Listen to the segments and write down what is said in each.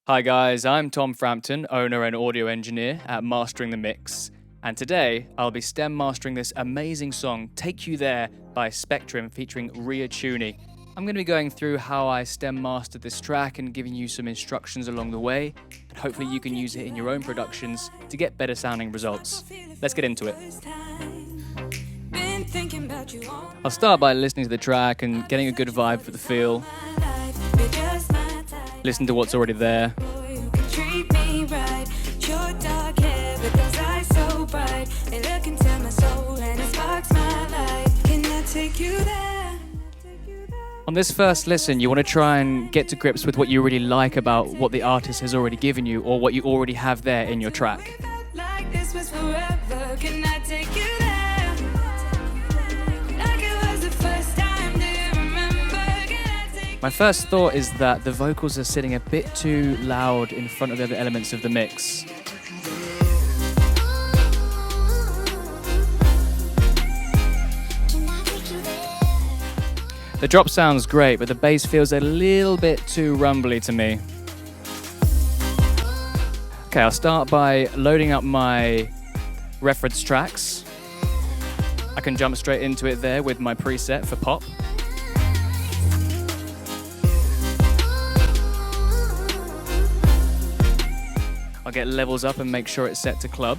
Hi guys, I'm Tom Frampton, owner and audio engineer at Mastering the Mix, and today I'll be stem mastering this amazing song, Take You There by Spectrum featuring Ria Choony. I'm going to be going through how I stem mastered this track and giving you some instructions along the way, and hopefully you can use it in your own productions to get better sounding results. Let's get into it. I'll start by listening to the track and getting a good vibe for the feel. Listen to what's already there. On this first listen, you want to try and get to grips with what you really like about what the artist has already given you or what you already have there in your track. My first thought is that the vocals are sitting a bit too loud in front of the other elements of the mix. The drop sounds great, but the bass feels a little bit too rumbly to me. Okay, I'll start by loading up my reference tracks. I can jump straight into it there with my preset for pop. I'll get levels up and make sure it's set to club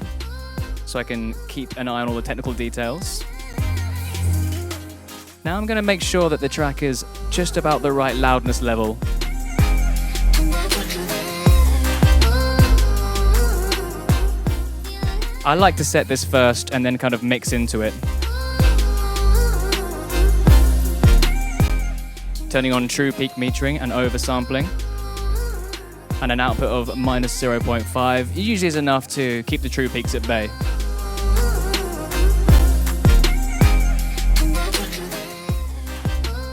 so I can keep an eye on all the technical details. Now I'm going to make sure that the track is just about the right loudness level. I like to set this first and then kind of mix into it. Turning on true peak metering and oversampling. And an output of minus 0.5 usually is enough to keep the true peaks at bay.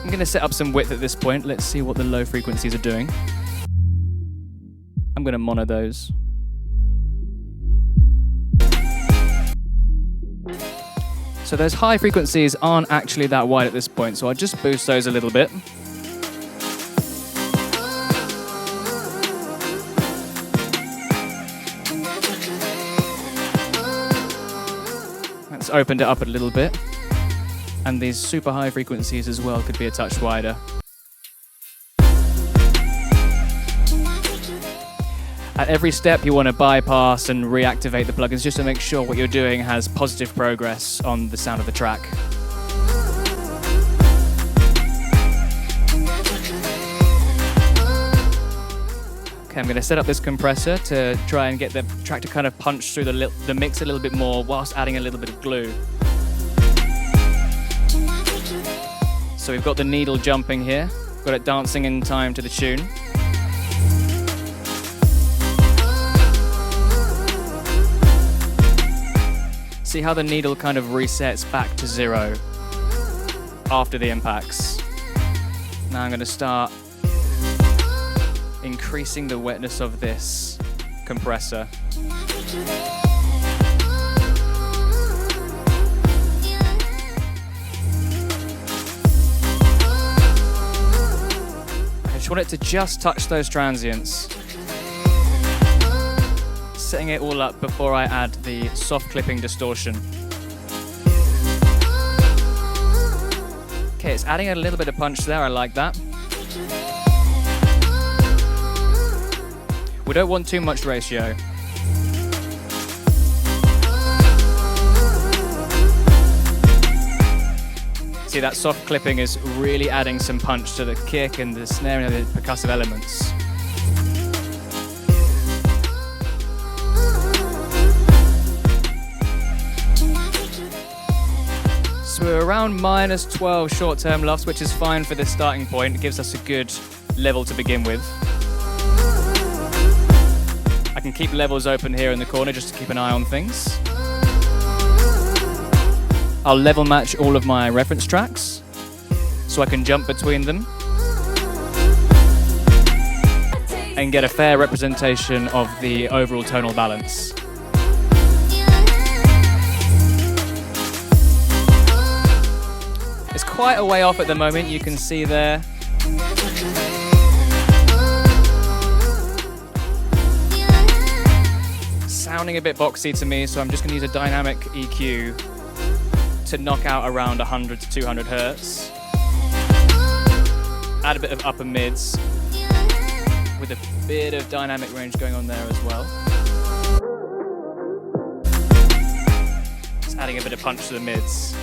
I'm going to set up some width at this point. Let's see what the low frequencies are doing. I'm going to mono those. So those high frequencies aren't actually that wide at this point, so I'll just boost those a little bit. Opened it up a little bit, and these super high frequencies as well could be a touch wider. At every step you want to bypass and reactivate the plugins just to make sure what you're doing has positive progress on the sound of the track. Okay, I'm going to set up this compressor to try and get the track to kind of punch through the mix a little bit more whilst adding a little bit of glue. So we've got the needle jumping here, got it dancing in time to the tune. See how the needle kind of resets back to 0 after the impacts. Now I'm going to start increasing the wetness of this compressor. I just want it to just touch those transients. Setting it all up before I add the soft clipping distortion. Okay, it's adding a little bit of punch there, I like that. We don't want too much ratio. See, that soft clipping is really adding some punch to the kick and the snare and the percussive elements. So we're around minus 12 short-term lofts, which is fine for this starting point. It gives us a good level to begin with. I can keep levels open here in the corner just to keep an eye on things. I'll level match all of my reference tracks so I can jump between them and get a fair representation of the overall tonal balance. It's quite a way off at the moment, you can see there. sounding a bit boxy to me, so I'm just going to use a dynamic EQ to knock out around 100 to 200 hertz. Add a bit of upper mids with a bit of dynamic range going on there as well. Just adding a bit of punch to the mids.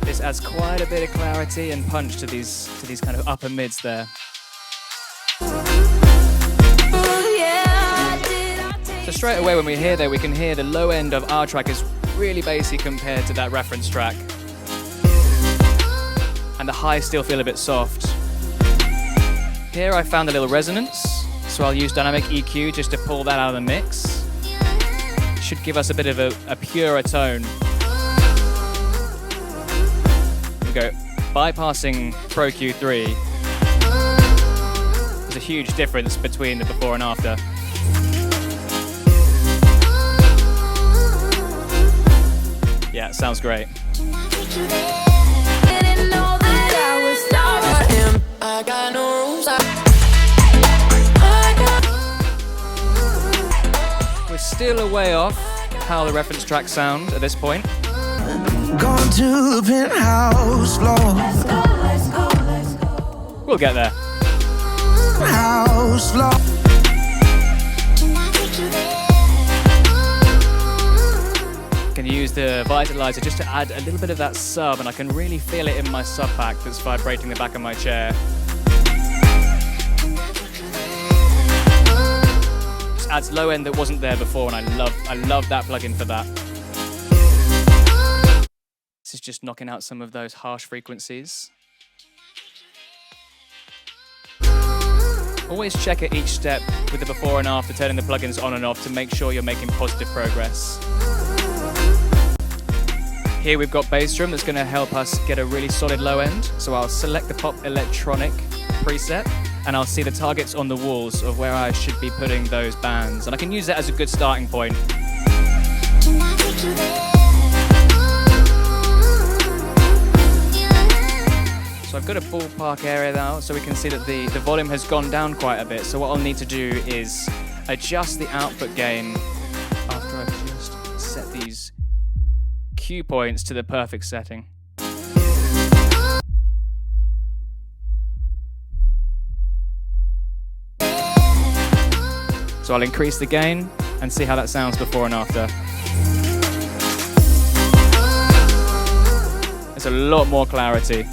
This adds quite a bit of clarity and punch to these kind of upper mids there. So straight away when we hear there, we can hear the low end of our track is really bassy compared to that reference track. And the highs still feel a bit soft. Here I found a little resonance, so I'll use dynamic EQ just to pull that out of the mix. Should give us a bit of a purer tone. Here we go, bypassing Pro Q3. There's a huge difference between the before and after. Yeah, sounds great. We're still a way off how the reference tracks sound at this point. Gone to the penthouse floor. We'll get there. House floor. Can use the vitalizer just to add a little bit of that sub, and I can really feel it in my sub pack that's vibrating the back of my chair. Just adds low end that wasn't there before, and I love that plugin for that. This is just knocking out some of those harsh frequencies. Always check at each step with the before and after, turning the plugins on and off to make sure you're making positive progress. Here we've got bass drum that's going to help us get a really solid low end. So I'll select the pop electronic preset and I'll see the targets on the walls of where I should be putting those bands. And I can use that as a good starting point. So I've got a ballpark area now, so we can see that the volume has gone down quite a bit. So what I'll need to do is adjust the output gain after I've just set these cue points to the perfect setting. So I'll increase the gain and see how that sounds before and after. There's a lot more clarity.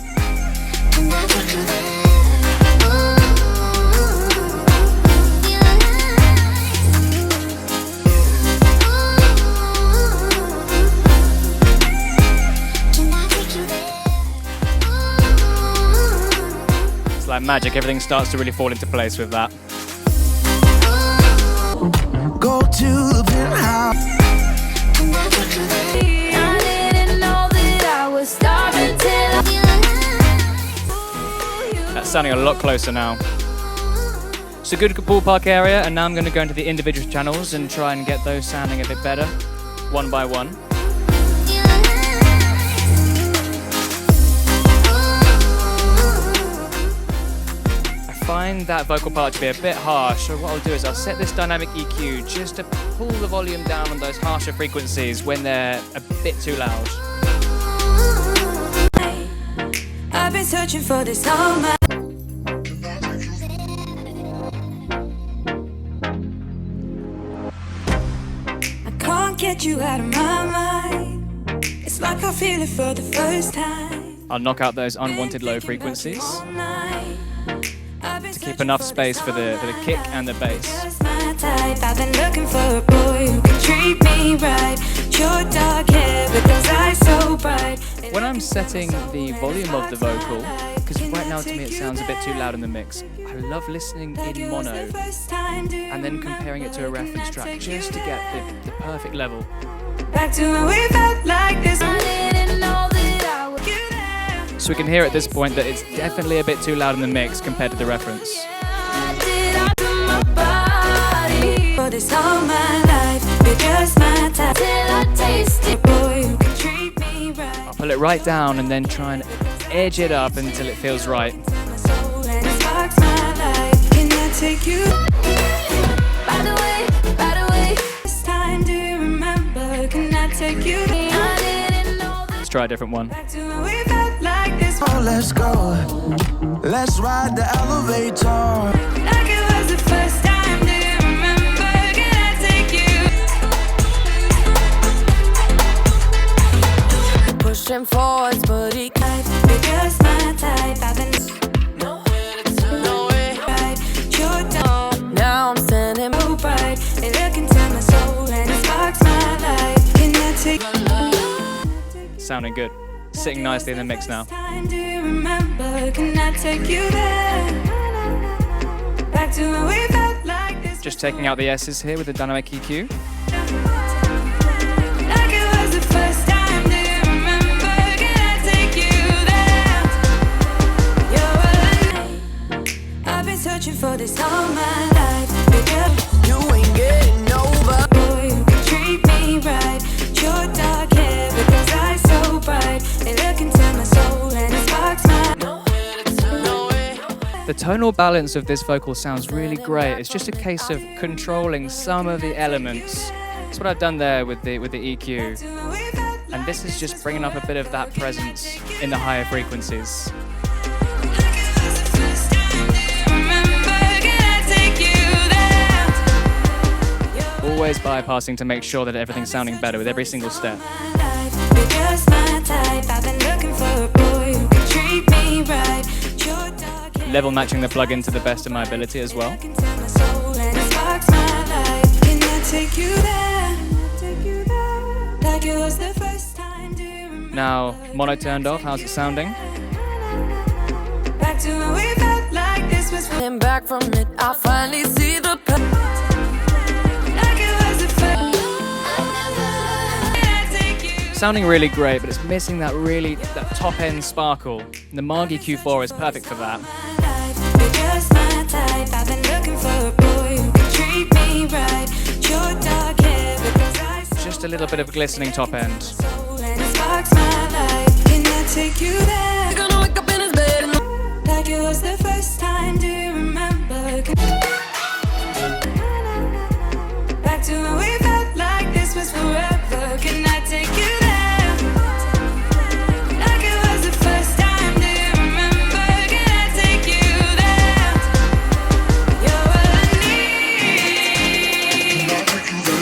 It's like magic, everything starts to really fall into place with that. Go to the penthouse. I didn't know that I was starving till That's sounding a lot closer now. It's a good ballpark area, and now I'm going to go into the individual channels and try and get those sounding a bit better, one by one. I find that vocal part to be a bit harsh, so what I'll do is I'll set this dynamic EQ just to pull the volume down on those harsher frequencies when they're a bit too loud. I've been searching for this all my I can't get you out of my mind. It's like I feel it for the first time. I'll knock out those unwanted low frequencies to keep enough space for the kick and the bass. I've been looking for a boy who can treat me right. Your dark hair with those eyes so bright. When I'm setting the volume of the vocal, because right now to me it sounds a bit too loud in the mix, I love listening in mono and then comparing it to a reference track just to get the perfect level. Back to when we felt like this. I didn't know that I would get there. So we can hear at this point that it's definitely a bit too loud in the mix compared to the reference. I did I do my body for this all my life. You're just my type till I taste it. Boy, you can treat me right. I'll pull it right down and then try and edge it up until it feels right. My soul and it sparks my life. Can I take you? By the way, it's time to remember. Can I take you? I didn't know Let's try a different one. back to when we felt like this. Oh, let's go. Let's ride the elevator. Like it was the first time to remember. Can I take you? Pushing forwards, but he can't. You're just my type. I've been nowhere to turn. Right, your time. Now I'm standing so bright. They look into my soul and it sparks my life. Can I take Sounding good. Sitting nicely in the mix now. time to remember? Can I take you there? Back to when we felt like this. Just taking out the S's here with the dynamic EQ. Like it was the first time to remember. Can I take you there? I've been searching for this all my life. You ain't getting over. Boy, you can treat me right. Your dark hair with those eyes so bright. They look into my soul and it sparks my. The tonal balance of this vocal sounds really great. It's just a case of controlling some of the elements. That's what I've done there with the EQ. And this is just bringing up a bit of that presence in the higher frequencies. Always bypassing to make sure that everything's sounding better with every single step. You're just my type. I've been looking for a boy who can treat me right. Your dark hair Level matching the plugin to the best of my ability as well. into my soul and it sparks my life. Can I take you there? Like it was the first time to remember. Now, mono turned off, how's it sounding? Back to when we felt like this was when back from it. I finally see the like it was the first. Can I take you? Sounding really great, but it's missing that top end sparkle. The Marg EQ4 is perfect for that. You're just my type. I've been looking for a boy who can treat me right. Your dark hair with those eyes so Just a little bit of glistening top end. soul and it sparks my life. Can I take you there? You're gonna wake up in his bed like it was the first time to remember. Back to when we felt like this was forever. Can I take you there? Like it was the first time to remember. Can I take you there? You're what I need. Can I take you there?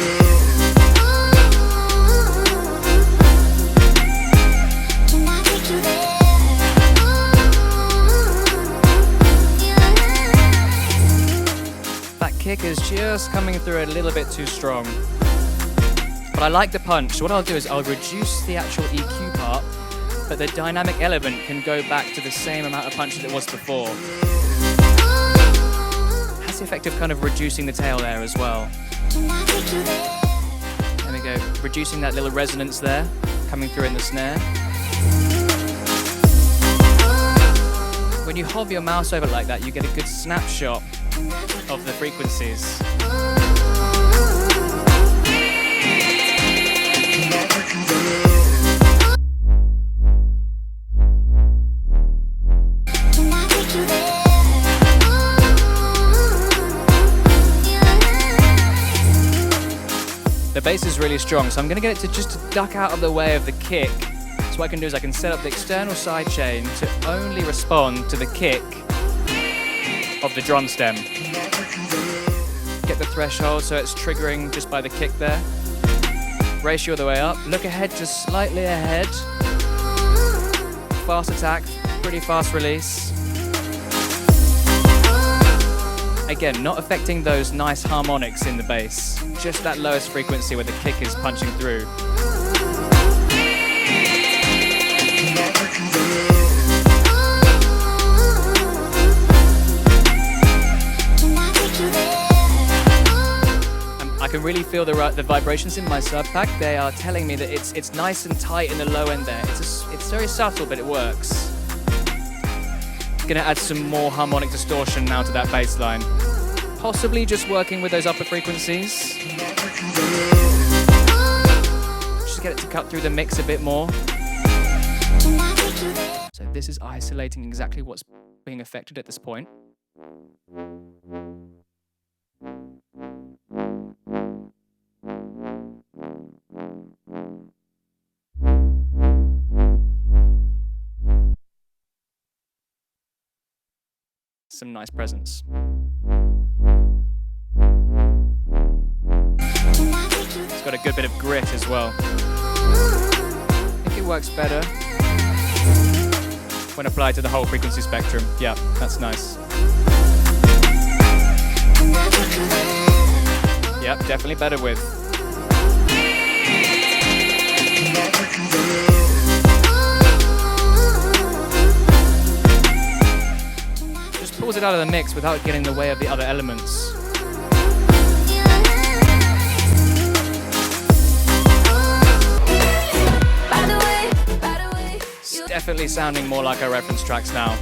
That kick is just coming through a little bit too strong. But I like the punch. What I'll do is I'll reduce the actual EQ part, but the dynamic element can go back to the same amount of punch that it was before. Has the effect of kind of reducing the tail there as well. There we go, reducing that little resonance there, coming through in the snare. When you hover your mouse over it like that, you get a good snapshot of the frequencies. The bass is really strong, so I'm going to get it to just duck out of the way of the kick. So what I can do is I can set up the external sidechain to only respond to the kick of the drum stem. Get the threshold so it's triggering just by the kick there. Ratio the way up. Look ahead, just slightly ahead. Fast attack, pretty fast release. Again, not affecting those nice harmonics in the bass. Just that lowest frequency where the kick is punching through. I can really feel the vibrations in my sub pack. They are telling me that it's nice and tight in the low end there. It's very subtle, but it works. Gonna add some more harmonic distortion now to that bass line. Possibly just working with those upper frequencies. Just get it to cut through the mix a bit more. So this is isolating exactly what's being affected at this point. Some nice presence. It's got a good bit of grit as well. I think it works better when applied to the whole frequency spectrum. Yeah, that's nice. Yep, definitely better with. Just pulls it out of the mix without getting in the way of the other elements. It's definitely sounding more like our reference tracks now.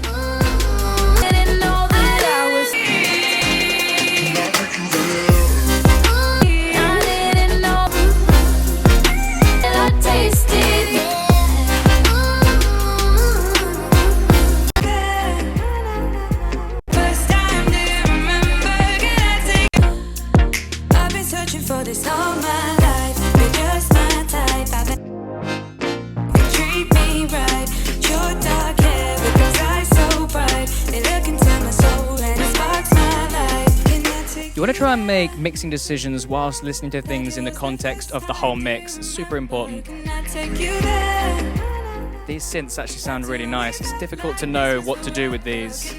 This all my life, you're just my type. You treat me right, your dark hair with those eyes so bright. They look into my soul and it sparks my life. You want to try and make mixing decisions whilst listening to things in the context of the whole mix. It's super important. These synths actually sound really nice. It's difficult to know what to do with these.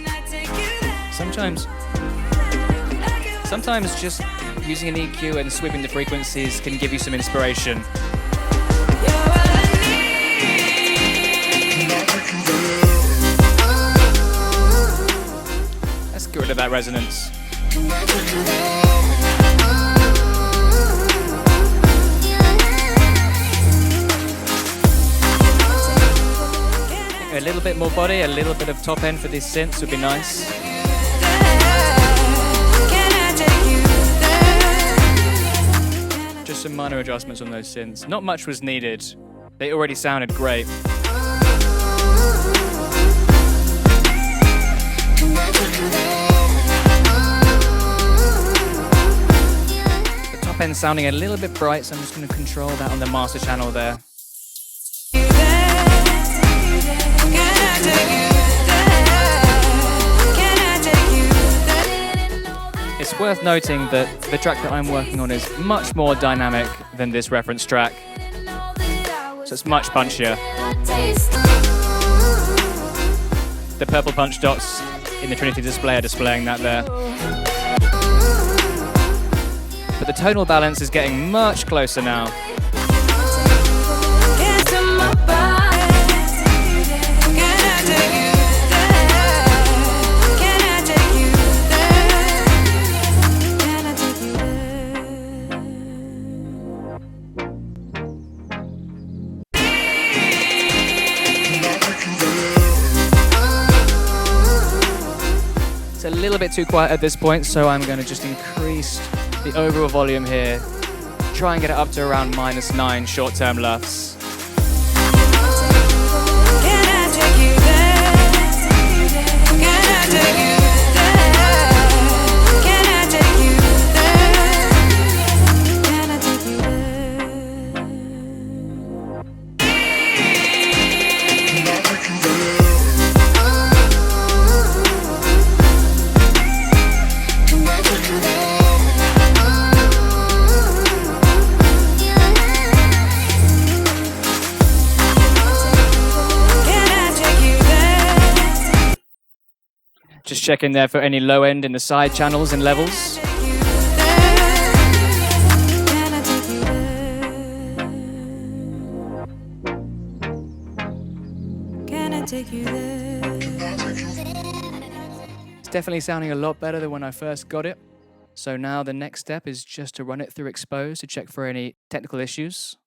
Sometimes just using an EQ and sweeping the frequencies can give you some inspiration. Let's get rid of that resonance. A little bit more body, a little bit of top end for these synths would be nice. Just some minor adjustments on those synths. Not much was needed. They already sounded great. The top end's sounding a little bit bright, so I'm just going to control that on the master channel there. It's worth noting that the track that I'm working on is much more dynamic than this reference track, so it's much punchier. The purple punch dots in the Trinity display are displaying that there. But the tonal balance is getting much closer now. It's a little bit too quiet at this point, so I'm going to just increase the overall volume here. Try and get it up to around -9 short-term LUFS. Just checking there for any low end in the side channels and levels. It's definitely sounding a lot better than when I first got it. So now the next step is just to run it through Expose to check for any technical issues.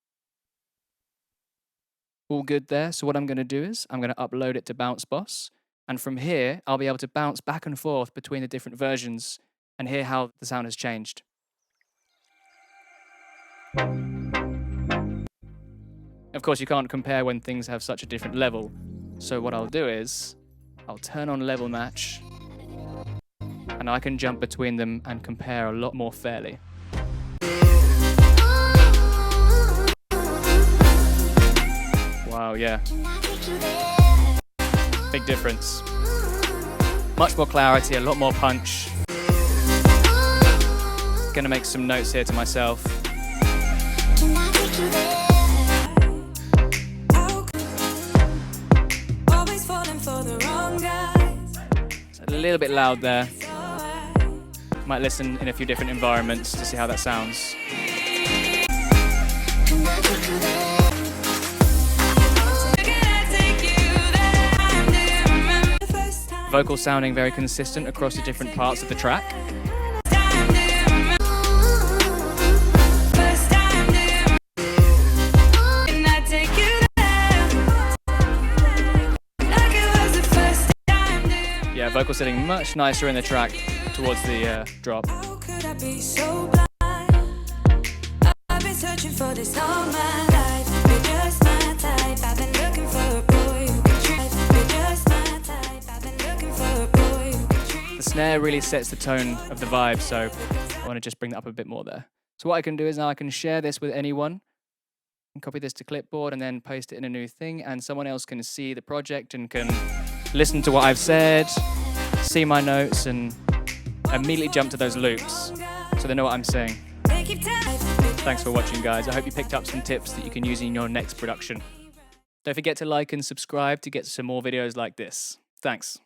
All good there. So what I'm going to do is I'm going to upload it to Bounce Boss. And from here, I'll be able to bounce back and forth between the different versions and hear how the sound has changed. Of course, you can't compare when things have such a different level. So what I'll do is, I'll turn on level match, and I can jump between them and compare a lot more fairly. Wow, yeah. Big difference. Much more clarity, a lot more punch. Gonna make some notes here to myself. It's a little bit loud there. Might listen in a few different environments to see how that sounds. Vocals sounding very consistent across the different parts of the track. Yeah, vocal sitting much nicer in the track towards the drop. Searching for this all my life. You're just my type. I've been looking for a boy who can treat. You're just my type. I've been looking for a boy who can treat. The snare really sets the tone of the vibe, so I want to just bring that up a bit more there. So what I can do is now I can share this with anyone and copy this to clipboard and then paste it in a new thing, and someone else can see the project and can listen to what I've said, see my notes, and immediately jump to those loops so they know what I'm saying. Thanks for watching, guys. I hope you picked up some tips that you can use in your next production. Don't forget to like and subscribe to get some more videos like this. Thanks.